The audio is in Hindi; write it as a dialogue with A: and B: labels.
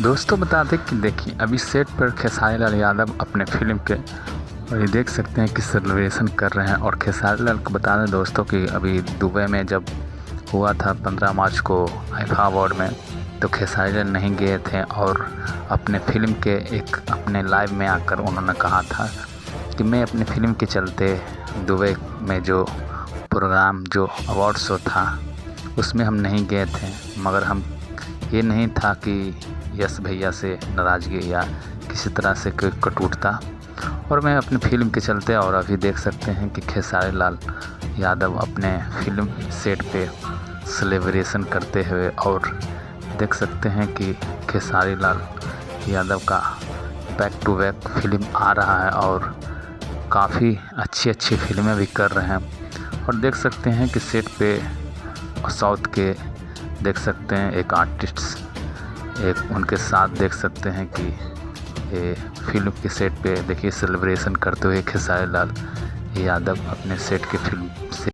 A: दोस्तों बता दें कि देखिए अभी सेट पर खेसारी लाल यादव अपने फिल्म के और ये देख सकते हैं कि सेलिब्रेशन कर रहे हैं। और खेसारी लाल को बता दें दोस्तों कि अभी दुबई में जब हुआ था 15 मार्च को आईफा अवार्ड में, तो खेसारी लाल नहीं गए थे और अपने फिल्म के एक अपने लाइव में आकर उन्होंने कहा था कि मैं अपनी फिल्म के चलते दुबई में जो प्रोग्राम जो अवार्ड शो था उसमें हम नहीं गए थे, मगर हम ये नहीं था कि यश भैया से नाराज़गी या किसी तरह से कोई कटुता, और मैं अपनी फिल्म के चलते। और अभी देख सकते हैं कि खेसारी लाल यादव अपने फिल्म सेट पे सेलिब्रेशन करते हुए, और देख सकते हैं कि खेसारी लाल यादव का बैक टू बैक फिल्म आ रहा है और काफ़ी अच्छी अच्छी फिल्में भी कर रहे हैं। और देख सकते हैं कि सेट पे साउथ के देख सकते हैं एक आर्टिस्ट एक उनके साथ देख सकते हैं कि ये फिल्म के सेट पे देखिए सेलिब्रेशन करते हुए खेसारी लाल यादव अपने सेट की फिल्म से